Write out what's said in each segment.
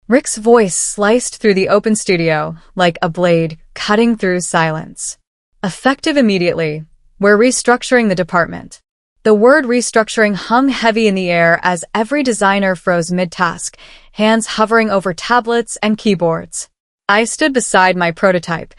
Rick's voice sliced through the open studio like a blade cutting through silence. Effective immediately. We're restructuring the department. The word restructuring hung heavy in the air as every designer froze mid-task, hands hovering over tablets and keyboards. I stood beside my prototype,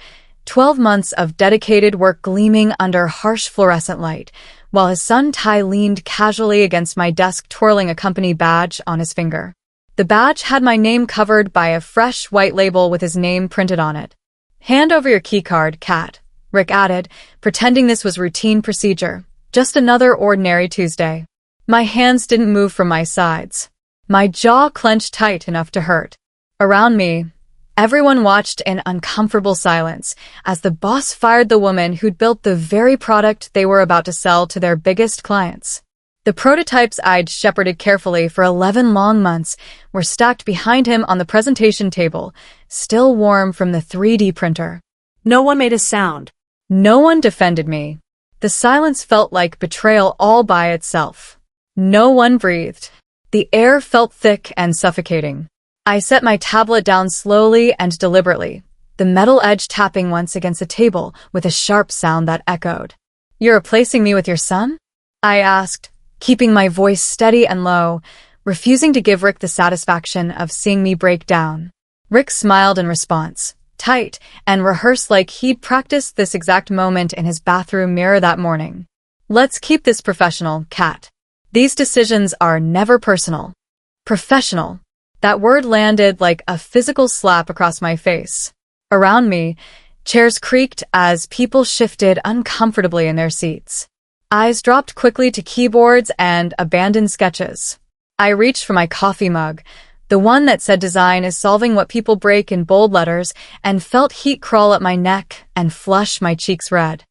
12 months of dedicated work gleaming under harsh fluorescent light, while his son Ty leaned casually against my desk twirling a company badge on his finger. The badge had my name covered by a fresh white label with his name printed on it. "Hand over your keycard, Kat," Rick added, pretending this was routine procedure. Just another ordinary Tuesday. My hands didn't move from my sides. My jaw clenched tight enough to hurt. Around me, everyone watched in uncomfortable silence as the boss fired the woman who'd built the very product they were about to sell to their biggest clients. The prototypes I'd shepherded carefully for 11 long months were stacked behind him on the presentation table, still warm from the 3D printer. No one made a sound. No one defended me. The silence felt like betrayal all by itself. No one breathed. The air felt thick and suffocating. I set my tablet down slowly and deliberately, the metal edge tapping once against the table with a sharp sound that echoed. "You're replacing me with your son?" I asked, keeping my voice steady and low, refusing to give Rick the satisfaction of seeing me break down. Rick smiled in response, tight and rehearsed like he'd practiced this exact moment in his bathroom mirror that morning. "Let's keep this professional, Kat. These decisions are never personal." Professional. That word landed like a physical slap across my face. Around me, chairs creaked as people shifted uncomfortably in their seats. Eyes dropped quickly to keyboards and abandoned sketches. I reached for my coffee mug, the one that said "Design is solving what people break" in bold letters, and felt heat crawl up my neck and flush my cheeks red.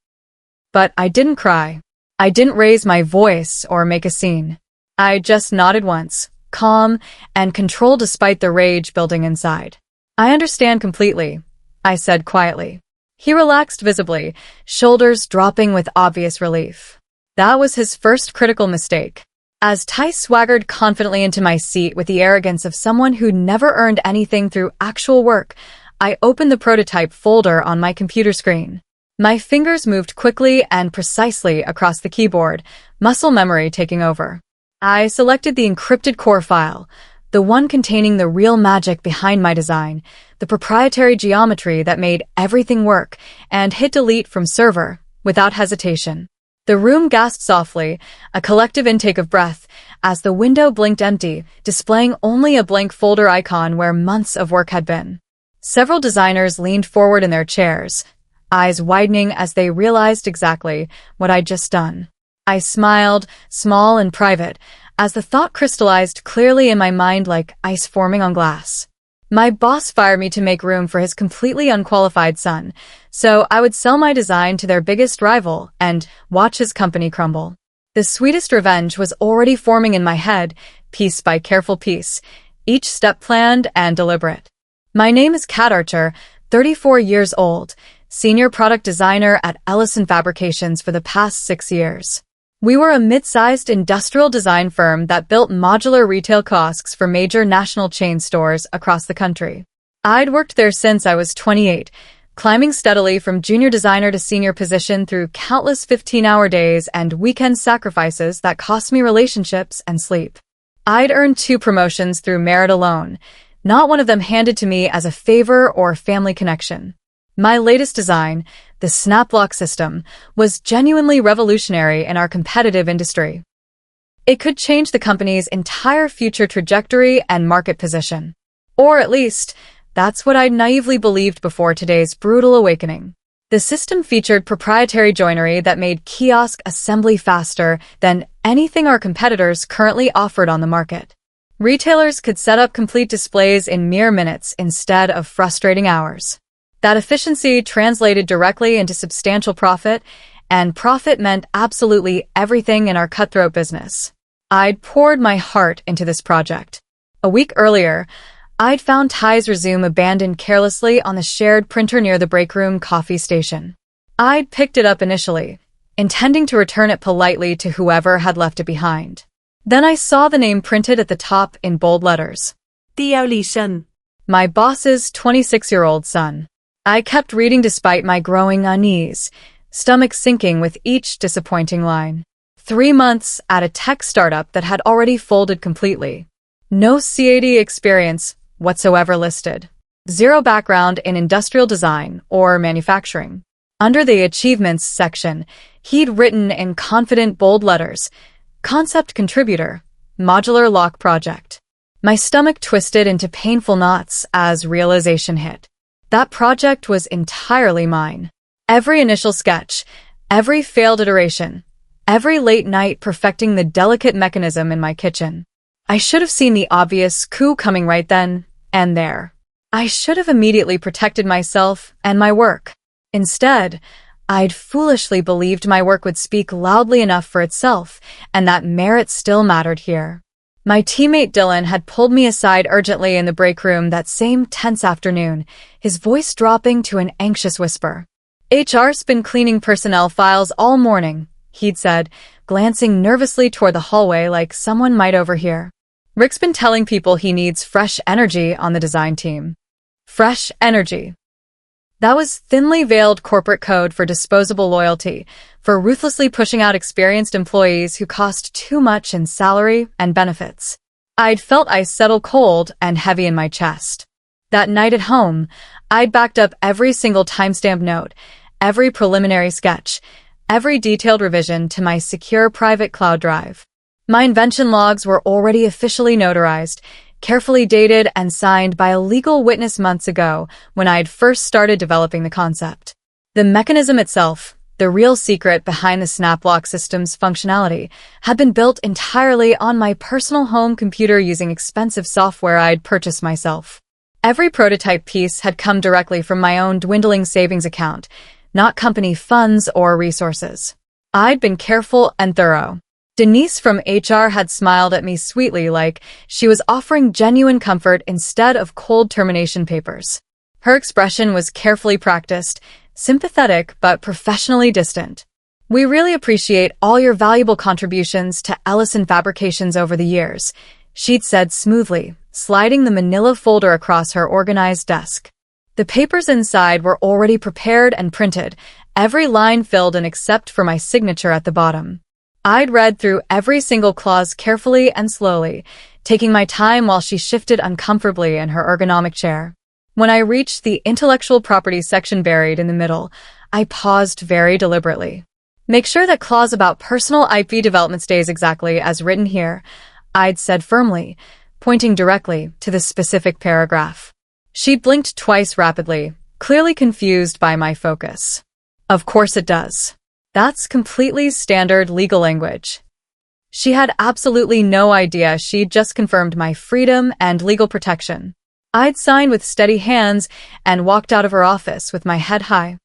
But I didn't cry. I didn't raise my voice or make a scene. I just nodded once, calm and controlled despite the rage building inside. "I understand completely," I said quietly. He relaxed visibly, shoulders dropping with obvious relief. That was his first critical mistake. As Ty swaggered confidently into my seat with the arrogance of someone who'd never earned anything through actual work, I opened the prototype folder on my computer screen. My fingers moved quickly and precisely across the keyboard, muscle memory taking over. I selected the encrypted core file, the one containing the real magic behind my design, the proprietary geometry that made everything work, and hit delete from server without hesitation. The room gasped softly, a collective intake of breath, as the window blinked empty, displaying only a blank folder icon where months of work had been. Several designers leaned forward in their chairs, eyes widening as they realized exactly what I'd just done. I smiled, small and private, as the thought crystallized clearly in my mind like ice forming on glass. My boss fired me to make room for his completely unqualified son, so I would sell my design to their biggest rival and watch his company crumble. The sweetest revenge was already forming in my head, piece by careful piece, each step planned and deliberate. My name is Kat Archer, 34 years old, senior product designer at Ellison Fabrications for the past 6 years. We were a mid-sized industrial design firm that built modular retail kiosks for major national chain stores across the country. I'd worked there since I was 28, climbing steadily from junior designer to senior position through countless 15-hour days and weekend sacrifices that cost me relationships and sleep. I'd earned 2 promotions through merit alone, not one of them handed to me as a favor or family connection. My latest design, the Snap Lock system, was genuinely revolutionary in our competitive industry. It could change the company's entire future trajectory and market position. Or at least, that's what I naively believed before today's brutal awakening. The system featured proprietary joinery that made kiosk assembly faster than anything our competitors currently offered on the market. Retailers could set up complete displays in mere minutes instead of frustrating hours. That efficiency translated directly into substantial profit, and profit meant absolutely everything in our cutthroat business. I'd poured my heart into this project. A week earlier, I'd found Ty's resume abandoned carelessly on the shared printer near the break room coffee station. I'd picked it up initially, intending to return it politely to whoever had left it behind. Then I saw the name printed at the top in bold letters. Theo Lee Shen. My boss's 26-year-old son. I kept reading despite my growing unease, stomach sinking with each disappointing line. 3 months at a tech startup that had already folded completely. No CAD experience whatsoever listed. Zero background in industrial design or manufacturing. Under the achievements section, he'd written in confident bold letters, "Concept contributor, modular lock project." My stomach twisted into painful knots as realization hit. That project was entirely mine. Every initial sketch, every failed iteration, every late night perfecting the delicate mechanism in my kitchen. I should have seen the obvious coup coming right then and there. I should have immediately protected myself and my work. Instead, I'd foolishly believed my work would speak loudly enough for itself, and that merit still mattered here. My teammate Dylan had pulled me aside urgently in the break room that same tense afternoon, his voice dropping to an anxious whisper. "HR's been cleaning personnel files all morning," he'd said, glancing nervously toward the hallway like someone might overhear. "Rick's been telling people he needs fresh energy on the design team." Fresh energy. That was thinly veiled corporate code for disposable loyalty, for ruthlessly pushing out experienced employees who cost too much in salary and benefits. I'd felt ice settle cold and heavy in my chest. That night at home, I'd backed up every single timestamp note, every preliminary sketch, every detailed revision to my secure private cloud drive. My invention logs were already officially notarized, carefully dated and signed by a legal witness months ago when I had first started developing the concept. The mechanism itself, the real secret behind the SnapLock system's functionality, had been built entirely on my personal home computer using expensive software I'd purchased myself. Every prototype piece had come directly from my own dwindling savings account, not company funds or resources. I'd been careful and thorough. Denise from HR had smiled at me sweetly like she was offering genuine comfort instead of cold termination papers. Her expression was carefully practiced, sympathetic but professionally distant. "We really appreciate all your valuable contributions to Ellison Fabrications over the years," she'd said smoothly, sliding the manila folder across her organized desk. The papers inside were already prepared and printed, every line filled in except for my signature at the bottom. I'd read through every single clause carefully and slowly, taking my time while she shifted uncomfortably in her ergonomic chair. When I reached the intellectual property section buried in the middle, I paused very deliberately. "Make sure that clause about personal IP development stays exactly as written here," I'd said firmly, pointing directly to the specific paragraph. She blinked twice rapidly, clearly confused by my focus. "Of course it does. That's completely standard legal language." She had absolutely no idea she'd just confirmed my freedom and legal protection. I'd signed with steady hands and walked out of her office with my head high.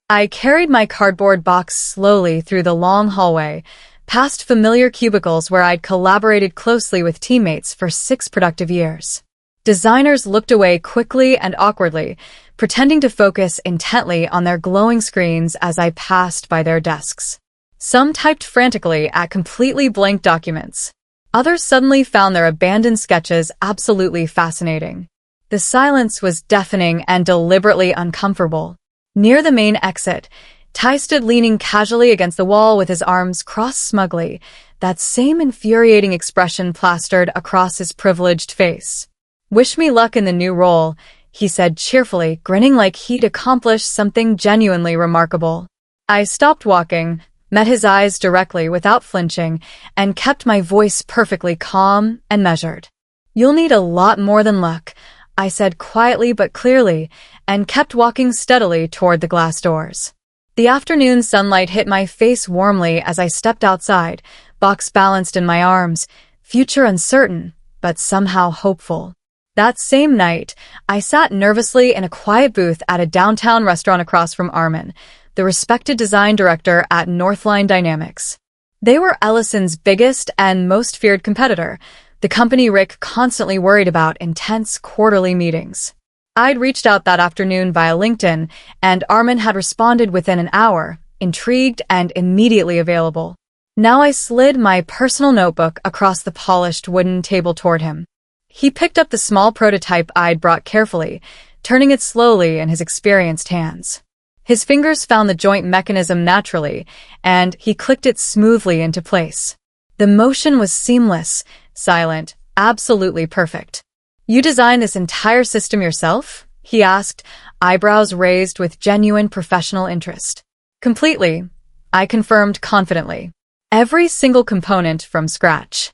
I carried my cardboard box slowly through the long hallway, past familiar cubicles where I'd collaborated closely with teammates for 6 productive years. Designers looked away quickly and awkwardly, pretending to focus intently on their glowing screens as I passed by their desks. Some typed frantically at completely blank documents. Others suddenly found their abandoned sketches absolutely fascinating. The silence was deafening and deliberately uncomfortable. Near the main exit, Ty stood leaning casually against the wall with his arms crossed smugly, that same infuriating expression plastered across his privileged face. "Wish me luck in the new role," he said cheerfully, grinning like he'd accomplished something genuinely remarkable. I stopped walking, met his eyes directly without flinching, and kept my voice perfectly calm and measured. "You'll need a lot more than luck," I said quietly but clearly, and kept walking steadily toward the glass doors. The afternoon sunlight hit my face warmly as I stepped outside, box balanced in my arms, future uncertain, but somehow hopeful. That same night, I sat nervously in a quiet booth at a downtown restaurant across from Armin, the respected design director at Northline Dynamics. They were Ellison's biggest and most feared competitor, the company Rick constantly worried about intense quarterly meetings. I'd reached out that afternoon via LinkedIn, and Armin had responded within an hour, intrigued and immediately available. Now I slid my personal notebook across the polished wooden table toward him. He picked up the small prototype I'd brought carefully, turning it slowly in his experienced hands. His fingers found the joint mechanism naturally, and he clicked it smoothly into place. The motion was seamless, silent, absolutely perfect. "You designed this entire system yourself?" he asked, eyebrows raised with genuine professional interest. "Completely," I confirmed confidently. "Every single component from scratch."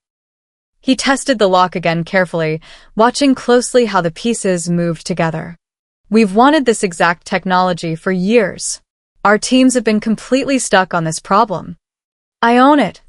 He tested the lock again carefully, watching closely how the pieces moved together. "We've wanted this exact technology for years. Our teams have been completely stuck on this problem." "I own it,"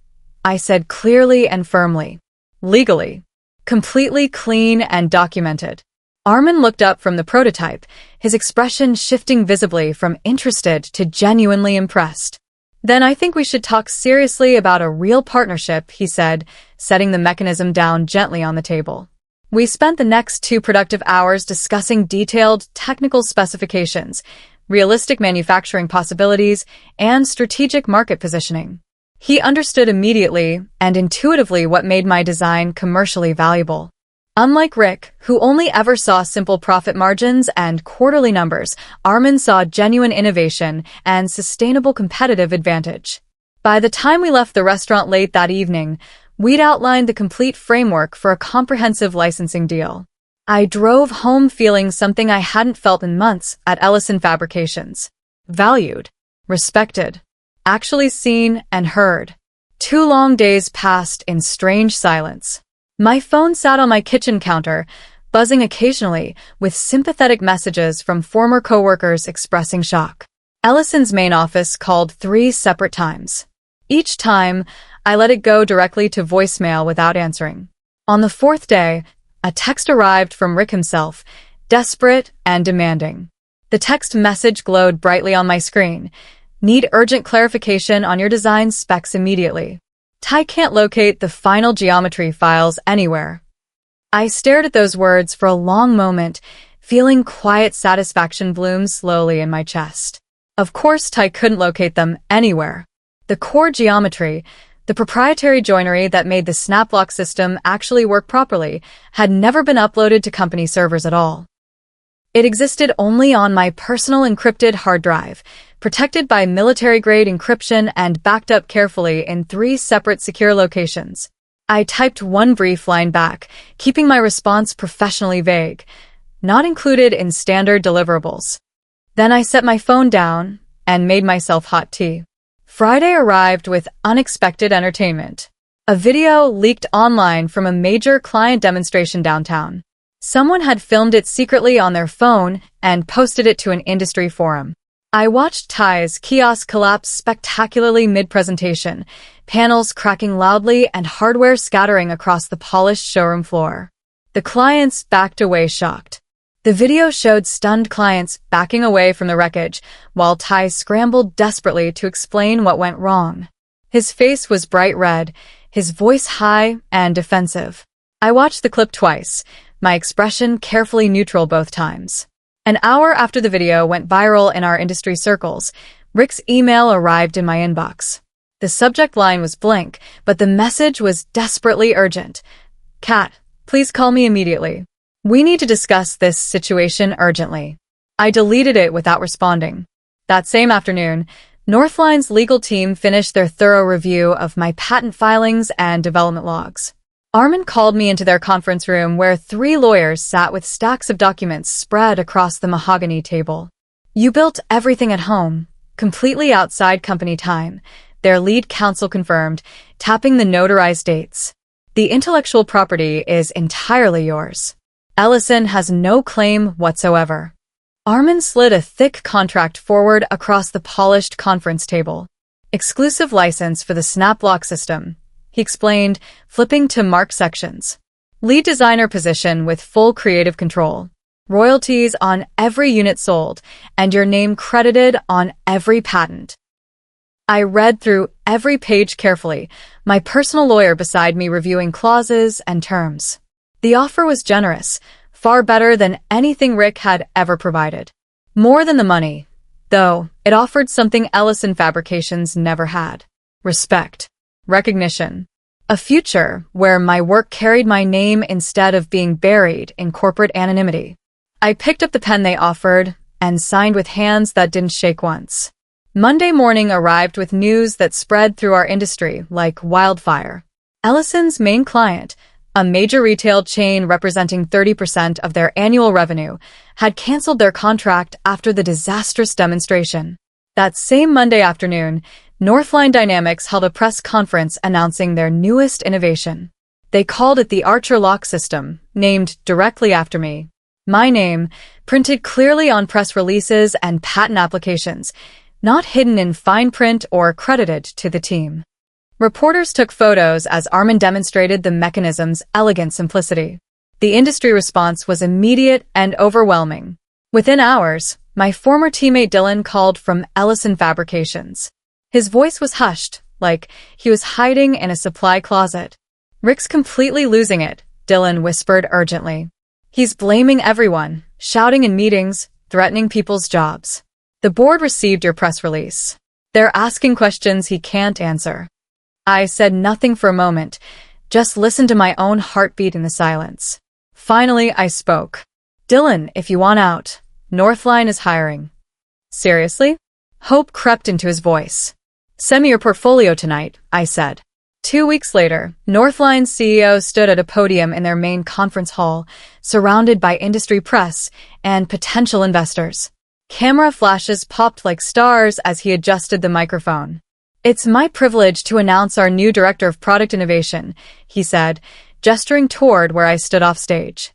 I said clearly and firmly. "Legally. Completely clean and documented." Armin looked up from the prototype, his expression shifting visibly from interested to genuinely impressed. "Then I think we should talk seriously about a real partnership," he said, setting the mechanism down gently on the table. We spent the next 2 productive hours discussing detailed technical specifications, realistic manufacturing possibilities, and strategic market positioning. He understood immediately and intuitively what made my design commercially valuable. Unlike Rick, who only ever saw simple profit margins and quarterly numbers, Armin saw genuine innovation and sustainable competitive advantage. By the time we left the restaurant late that evening, we'd outlined the complete framework for a comprehensive licensing deal. I drove home feeling something I hadn't felt in months at Ellison Fabrications. Valued, respected, actually seen and heard. 2 long days passed in strange silence. My phone sat on my kitchen counter, buzzing occasionally with sympathetic messages from former coworkers expressing shock. Ellison's main office called 3 separate times. Each time, I let it go directly to voicemail without answering. On the 4th day, a text arrived from Rick himself, desperate and demanding. The text message glowed brightly on my screen. "Need urgent clarification on your design specs immediately. Ty can't locate the final geometry files anywhere." I stared at those words for a long moment, feeling quiet satisfaction bloom slowly in my chest. Of course Ty couldn't locate them anywhere. The core geometry, the proprietary joinery that made the snap-lock system actually work properly, had never been uploaded to company servers at all. It existed only on my personal encrypted hard drive, protected by military-grade encryption and backed up carefully in 3 separate secure locations. I typed one brief line back, keeping my response professionally vague, not included in standard deliverables. Then I set my phone down and made myself hot tea. Friday arrived with unexpected entertainment. A video leaked online from a major client demonstration downtown. Someone had filmed it secretly on their phone and posted it to an industry forum. I watched Ty's kiosk collapse spectacularly mid-presentation, panels cracking loudly and hardware scattering across the polished showroom floor. The clients backed away shocked. The video showed stunned clients backing away from the wreckage, while Ty scrambled desperately to explain what went wrong. His face was bright red, his voice high and defensive. I watched the clip twice, my expression carefully neutral both times. An hour after the video went viral in our industry circles, Rick's email arrived in my inbox. The subject line was blank, but the message was desperately urgent. "Kat, please call me immediately. We need to discuss this situation urgently." I deleted it without responding. That same afternoon, Northline's legal team finished their thorough review of my patent filings and development logs. Armin called me into their conference room where 3 lawyers sat with stacks of documents spread across the mahogany table. "You built everything at home, completely outside company time," their lead counsel confirmed, tapping the notarized dates. "The intellectual property is entirely yours. Ellison has no claim whatsoever." Armin slid a thick contract forward across the polished conference table. "Exclusive license for the snap-lock system," he explained, flipping to marked sections. "Lead designer position with full creative control. Royalties on every unit sold, and your name credited on every patent." I read through every page carefully, my personal lawyer beside me reviewing clauses and terms. The offer was generous, far better than anything Rick had ever provided. More than the money, though, it offered something Ellison Fabrications never had. Respect. Recognition. A future where my work carried my name instead of being buried in corporate anonymity. I picked up the pen they offered and signed with hands that didn't shake once. Monday morning arrived with news that spread through our industry like wildfire. Ellison's main client, a major retail chain representing 30% of their annual revenue, had canceled their contract after the disastrous demonstration. That same Monday afternoon, Northline Dynamics held a press conference announcing their newest innovation. They called it the Archer Lock System, named directly after me. My name, printed clearly on press releases and patent applications, not hidden in fine print or credited to the team. Reporters took photos as Armin demonstrated the mechanism's elegant simplicity. The industry response was immediate and overwhelming. Within hours, my former teammate Dylan called from Ellison Fabrications. His voice was hushed, like he was hiding in a supply closet. "Rick's completely losing it," Dylan whispered urgently. "He's blaming everyone, shouting in meetings, threatening people's jobs. The board received your press release. They're asking questions he can't answer." I said nothing for a moment, just listened to my own heartbeat in the silence. Finally, I spoke. "Dylan, if you want out, Northline is hiring." "Seriously?" Hope crept into his voice. "Send me your portfolio tonight," I said. 2 weeks later, Northline's CEO stood at a podium in their main conference hall, surrounded by industry press and potential investors. Camera flashes popped like stars as he adjusted the microphone. "It's my privilege to announce our new Director of Product Innovation," he said, gesturing toward where I stood off stage.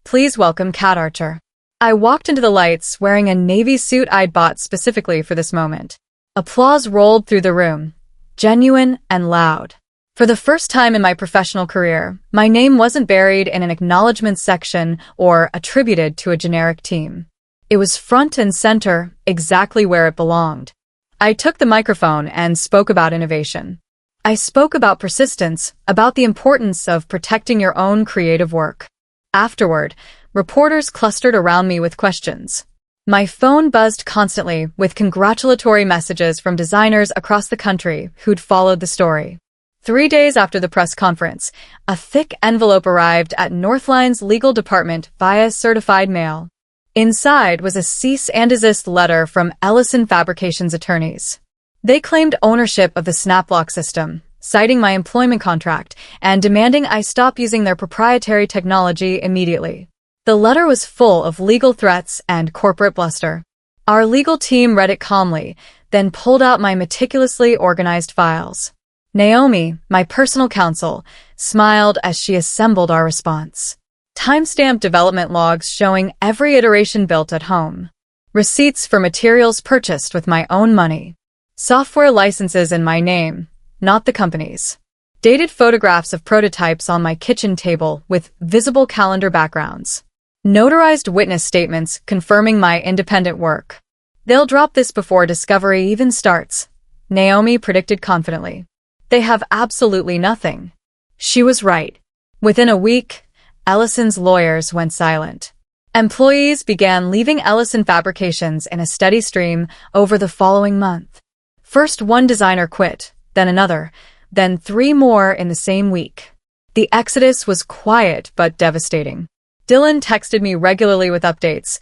"Please welcome Kat Archer." I walked into the lights wearing a navy suit I'd bought specifically for this moment. Applause rolled through the room, genuine and loud. For the first time in my professional career, my name wasn't buried in an acknowledgments section or attributed to a generic team. It was front and center, exactly where it belonged. I took the microphone and spoke about innovation. I spoke about persistence, about the importance of protecting your own creative work. Afterward, reporters clustered around me with questions. My phone buzzed constantly with congratulatory messages from designers across the country who'd followed the story. 3 days after the press conference, a thick envelope arrived at Northline's legal department via certified mail. Inside was a cease and desist letter from Ellison Fabrications attorneys. They claimed ownership of the SnapLock system, citing my employment contract and demanding I stop using their proprietary technology immediately. The letter was full of legal threats and corporate bluster. Our legal team read it calmly, then pulled out my meticulously organized files. Naomi, my personal counsel, smiled as she assembled our response. Timestamped development logs showing every iteration built at home. Receipts for materials purchased with my own money. Software licenses in my name, not the company's. Dated photographs of prototypes on my kitchen table with visible calendar backgrounds. Notarized witness statements confirming my independent work. "They'll drop this before discovery even starts," Naomi predicted confidently. "They have absolutely nothing." She was right. Within a week, Ellison's lawyers went silent. Employees began leaving Ellison Fabrications in a steady stream over the following month. First one designer quit, then another, then 3 more in the same week. The exodus was quiet but devastating. Dylan texted me regularly with updates.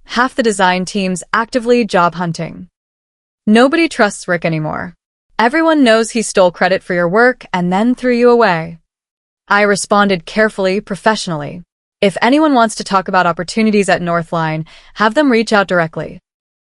Half the design team's actively job hunting. "Nobody trusts Rick anymore. Everyone knows he stole credit for your work and then threw you away." I responded carefully, professionally. "If anyone wants to talk about opportunities at Northline, have them reach out directly."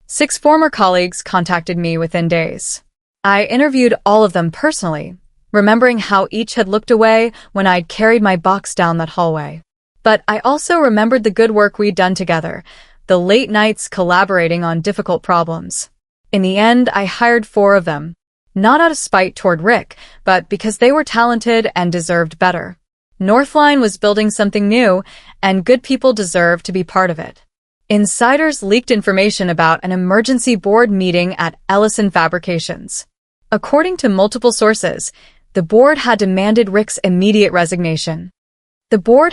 6 former colleagues contacted me within days. I interviewed all of them personally, remembering how each had looked away when I'd carried my box down that hallway. But I also remembered the good work we'd done together, the late nights collaborating on difficult problems. In the end, I hired 4 of them. Not out of spite toward Rick, but because they were talented and deserved better. Northline was building something new, and good people deserved to be part of it. Insiders leaked information about an emergency board meeting at Ellison Fabrications. According to multiple sources, the board had demanded Rick's immediate resignation. Following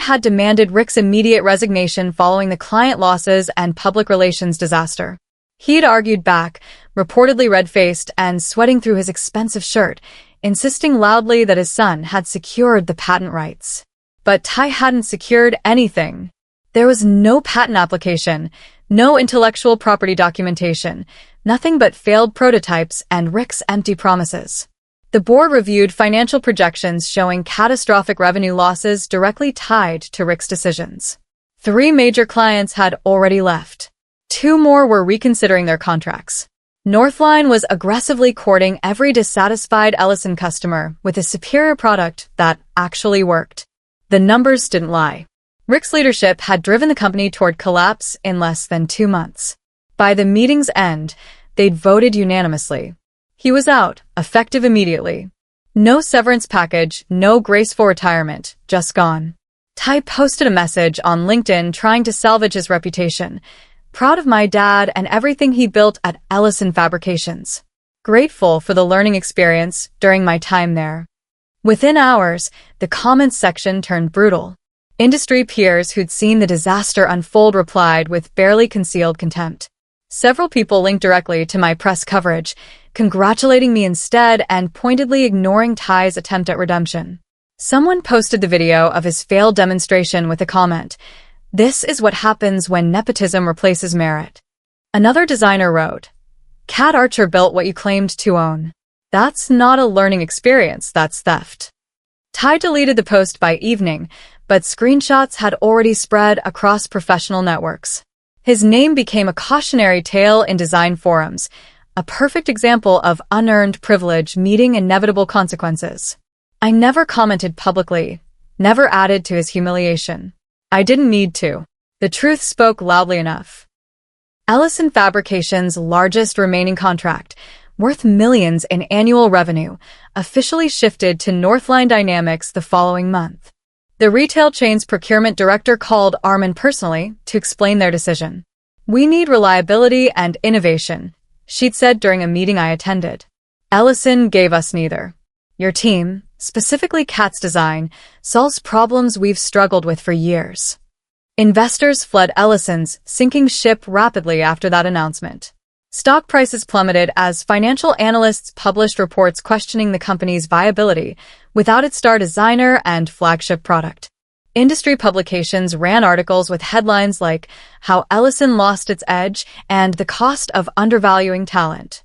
the client losses and public relations disaster. He'd argued back, reportedly red-faced and sweating through his expensive shirt, insisting loudly that his son had secured the patent rights. But Ty hadn't secured anything. There was no patent application, no intellectual property documentation, nothing but failed prototypes and Rick's empty promises. The board reviewed financial projections showing catastrophic revenue losses directly tied to Rick's decisions. 3 major clients had already left. 2 more were reconsidering their contracts. Northline was aggressively courting every dissatisfied Ellison customer with a superior product that actually worked. The numbers didn't lie. Rick's leadership had driven the company toward collapse in less than 2 months. By the meeting's end, they'd voted unanimously. He was out, effective immediately. No severance package, no graceful retirement, just gone. Ty posted a message on LinkedIn trying to salvage his reputation. Proud of my dad and everything he built at Ellison Fabrications. Grateful for the learning experience during my time there. Within hours, the comments section turned brutal. Industry peers who'd seen the disaster unfold replied with barely concealed contempt. Several people linked directly to my press coverage, congratulating me instead and pointedly ignoring Ty's attempt at redemption. Someone posted the video of his failed demonstration with a comment, "This is what happens when nepotism replaces merit." Another designer wrote, "Cat Archer built what you claimed to own. That's not a learning experience, that's theft." Ty deleted the post by evening, but screenshots had already spread across professional networks. His name became a cautionary tale in design forums, a perfect example of unearned privilege meeting inevitable consequences. I never commented publicly, never added to his humiliation. I didn't need to. The truth spoke loudly enough. Ellison Fabrications' largest remaining contract, worth millions in annual revenue, officially shifted to Northline Dynamics the following month. The retail chain's procurement director called Armin personally to explain their decision. "We need reliability and innovation," she'd said during a meeting I attended. "Ellison gave us neither. Your team, specifically Cat's design, solves problems we've struggled with for years." Investors fled Ellison's sinking ship rapidly after that announcement. Stock prices plummeted as financial analysts published reports questioning the company's viability without its star designer and flagship product. Industry publications ran articles with headlines like "How Ellison Lost Its Edge" and "The Cost of Undervaluing Talent."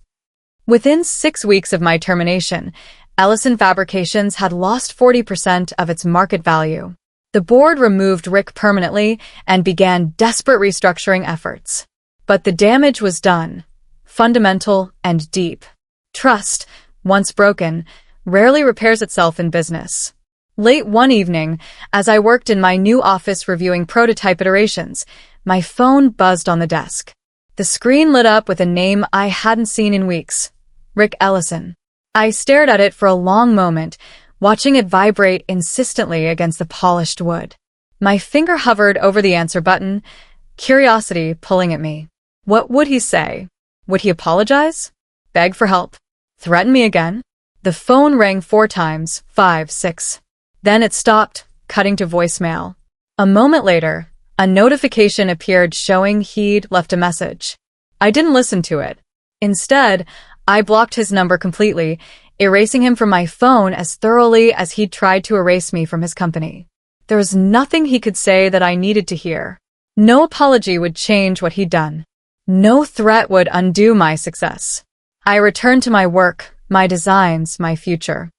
Within 6 weeks of my termination, Ellison Fabrications had lost 40% of its market value. The board removed Rick permanently and began desperate restructuring efforts. But the damage was done. Fundamental and deep. Trust, once broken, rarely repairs itself in business. Late one evening, as I worked in my new office reviewing prototype iterations, my phone buzzed on the desk. The screen lit up with a name I hadn't seen in weeks. Rick Ellison. I stared at it for a long moment, watching it vibrate insistently against the polished wood. My finger hovered over the answer button, curiosity pulling at me. What would he say? Would he apologize? Beg for help? Threaten me again? The phone rang 4 times, 5, 6. Then it stopped, cutting to voicemail. A moment later, a notification appeared showing he'd left a message. I didn't listen to it. Instead, I blocked his number completely, erasing him from my phone as thoroughly as he'd tried to erase me from his company. There was nothing he could say that I needed to hear. No apology would change what he'd done. No threat would undo my success. I returned to my work, my designs, my future.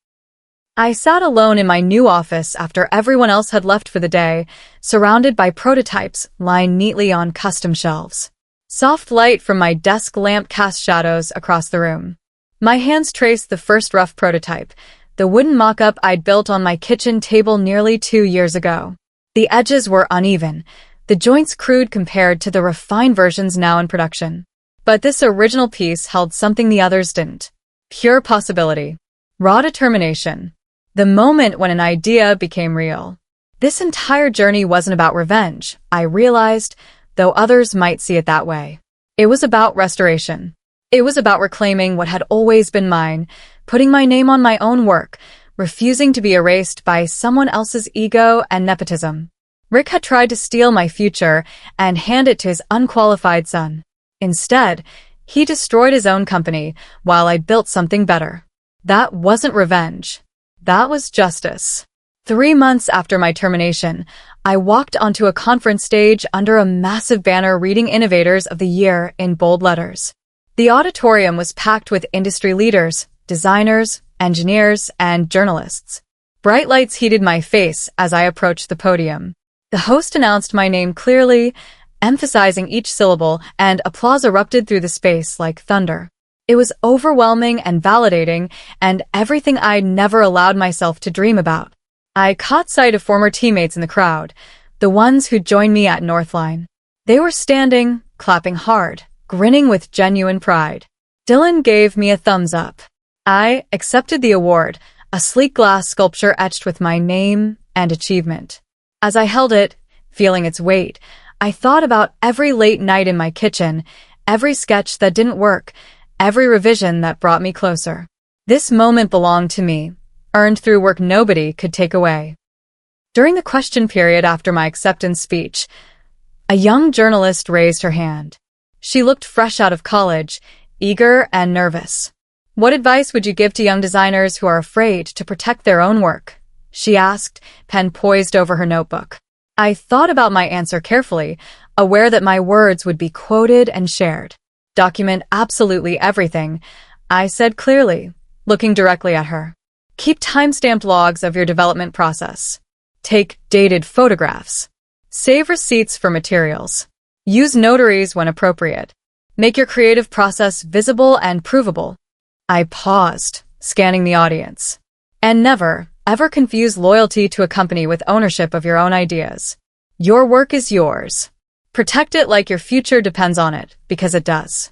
I sat alone in my new office after everyone else had left for the day, surrounded by prototypes lined neatly on custom shelves. Soft light from my desk lamp cast shadows across the room. My hands traced the first rough prototype, the wooden mock-up I'd built on my kitchen table nearly 2 years ago. The edges were uneven, the joints crude compared to the refined versions now in production. But this original piece held something the others didn't. Pure possibility. Raw determination. The moment when an idea became real. This entire journey wasn't about revenge, I realized, though others might see it that way. It was about restoration. It was about reclaiming what had always been mine, putting my name on my own work, refusing to be erased by someone else's ego and nepotism. Rick had tried to steal my future and hand it to his unqualified son. Instead, he destroyed his own company while I built something better. That wasn't revenge. That was justice. 3 months after my termination, I walked onto a conference stage under a massive banner reading Innovators of the Year in bold letters. The auditorium was packed with industry leaders, designers, engineers, and journalists. Bright lights heated my face as I approached the podium. The host announced my name clearly, emphasizing each syllable, and applause erupted through the space like thunder. It was overwhelming and validating, and everything I'd never allowed myself to dream about. I caught sight of former teammates in the crowd, the ones who'd joined me at Northline. They were standing, clapping hard, grinning with genuine pride. Dylan gave me a thumbs up. I accepted the award, a sleek glass sculpture etched with my name and achievement. As I held it, feeling its weight, I thought about every late night in my kitchen, every sketch that didn't work, every revision that brought me closer. This moment belonged to me, earned through work nobody could take away. During the question period after my acceptance speech, a young journalist raised her hand. She looked fresh out of college, eager and nervous. "What advice would you give to young designers who are afraid to protect their own work?" she asked, pen poised over her notebook. I thought about my answer carefully, aware that my words would be quoted and shared. "Document absolutely everything," I said clearly, looking directly at her. "Keep time-stamped logs of your development process. Take dated photographs. Save receipts for materials. Use notaries when appropriate. Make your creative process visible and provable." I paused, scanning the audience. "And never, ever confuse loyalty to a company with ownership of your own ideas. Your work is yours. Protect it like your future depends on it, because it does."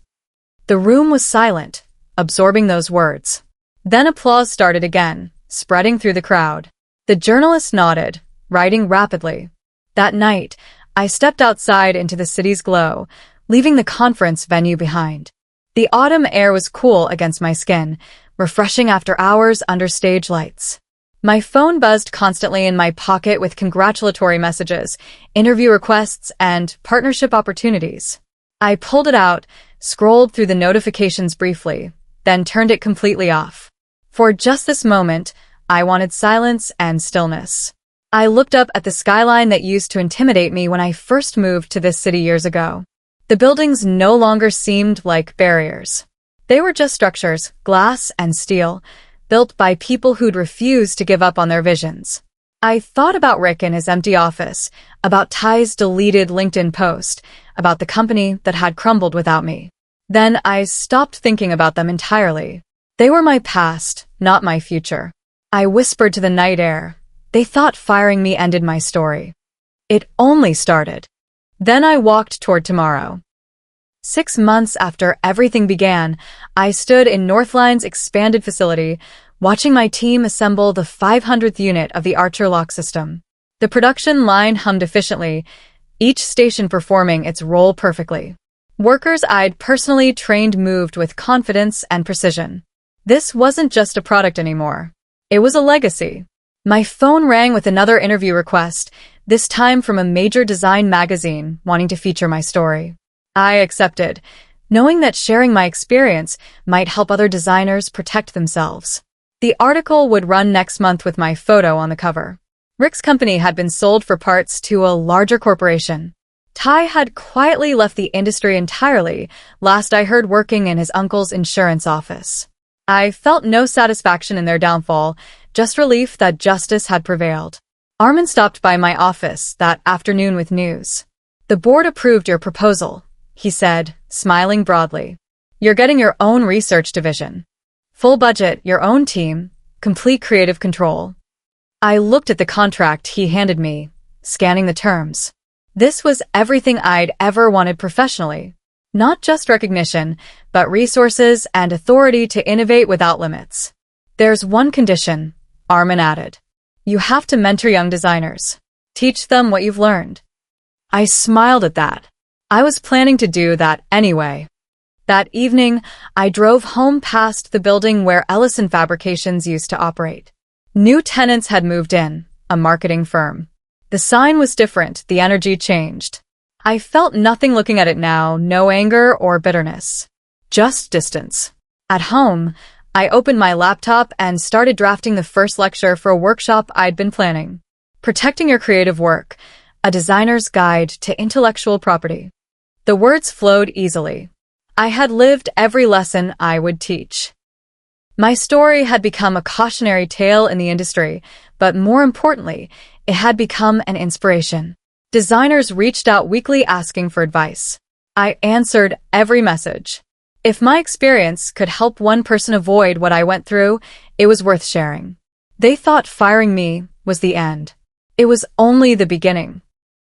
The room was silent, absorbing those words. Then applause started again, spreading through the crowd. The journalist nodded, writing rapidly. That night, I stepped outside into the city's glow, leaving the conference venue behind. The autumn air was cool against my skin, refreshing after hours under stage lights. My phone buzzed constantly in my pocket with congratulatory messages, interview requests, and partnership opportunities. I pulled it out, scrolled through the notifications briefly, then turned it completely off. For just this moment, I wanted silence and stillness. I looked up at the skyline that used to intimidate me when I first moved to this city years ago. The buildings no longer seemed like barriers. They were just structures, glass and steel, built by people who'd refused to give up on their visions. I thought about Rick and his empty office, about Ty's deleted LinkedIn post, about the company that had crumbled without me. Then I stopped thinking about them entirely. They were my past, not my future. I whispered to the night air. They thought firing me ended my story. It only started. Then I walked toward tomorrow. 6 months after everything began, I stood in Northline's expanded facility, watching my team assemble the 500th unit of the Archer lock system. The production line hummed efficiently, each station performing its role perfectly. Workers I'd personally trained moved with confidence and precision. This wasn't just a product anymore. It was a legacy. My phone rang with another interview request, this time from a major design magazine wanting to feature my story. I accepted, knowing that sharing my experience might help other designers protect themselves. The article would run next month with my photo on the cover. Rick's company had been sold for parts to a larger corporation. Ty had quietly left the industry entirely, last I heard working in his uncle's insurance office. I felt no satisfaction in their downfall, just relief that justice had prevailed. Armin stopped by my office that afternoon with news. "The board approved your proposal," he said, smiling broadly. "You're getting your own research division. Full budget, your own team, complete creative control." I looked at the contract he handed me, scanning the terms. This was everything I'd ever wanted professionally. Not just recognition, but resources and authority to innovate without limits. "There's one condition," Armin added. "You have to mentor young designers. Teach them what you've learned." I smiled at that. I was planning to do that anyway. That evening, I drove home past the building where Ellison Fabrications used to operate. New tenants had moved in, a marketing firm. The sign was different, the energy changed. I felt nothing looking at it now, no anger or bitterness. Just distance. At home, I opened my laptop and started drafting the first lecture for a workshop I'd been planning. Protecting Your Creative Work, A Designer's Guide to Intellectual Property. The words flowed easily. I had lived every lesson I would teach. My story had become a cautionary tale in the industry, but more importantly, it had become an inspiration. Designers reached out weekly asking for advice. I answered every message. If my experience could help one person avoid what I went through, it was worth sharing. They thought firing me was the end. It was only the beginning.